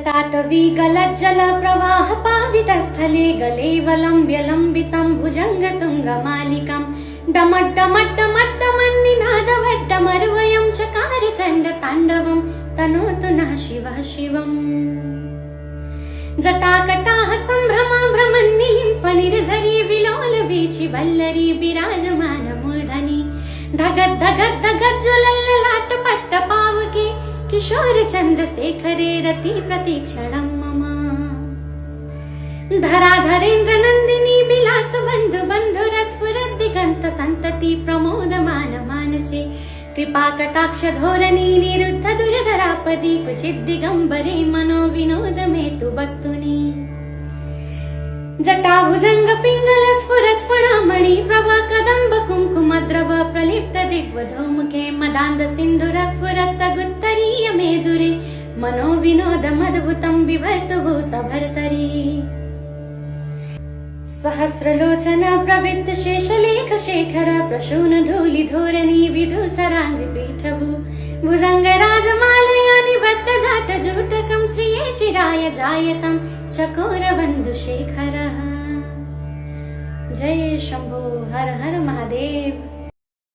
ताटवीगलज्जल प्रवाह पावितस्थले गलेवलम्ब्य लम्बितं भुजङ्गतुङ्गमालिकं डमड्डमड्डमड्डमन्निनादवड्डमरुवयं चकार चण्डताण्डवं तनोतु नः शिवः शिवम्। जटाकटाः सम्भ्रमा भ्रमन्निलिम्पनिर्झरी विलोलवीचि वल्लरी विराजमान मूर्धनि धगद्धगद्धगज्ज्वलल्ललाटपट्टपावके किशोर चन्द्रशेखरे रति प्रतीक्षणं मम। धराधरेन्द्र नन्दिनी विलास बन्धु बन्धुरस्फुरद् दिगन्त सन्तति प्रमोदमान मानसे कृपाकटाक्ष धोरणी निरुद्ध दुर्धरापदि क्वचिद् दिगम्बरे मनो विनोद मेतु वस्तुनि। जटाभुजङ्ग पिङ्गल स्फुरत् फणामणि प्रभा कदम्ब कुङ्कुमद्रव प्रलिप्त दिग्वधूमुखे मदान्ध सिन्धुरस्फुरत् गुत्तरीय मेदुरे मनो विनोदमद्भुतं बिभर्तु भूत भर्तरि। सहस्रलोचन प्रवृत्त शेषलेख शेखर प्रशून धूलि धोरणी विधुसराङ्गि पीठभू भुजङ्ग राजमालया निबद्ध जाट जूटकं श्रिये चिराय जायतं चकोर बन्धु शेखरः। जय शम्भो हर हर महादेव।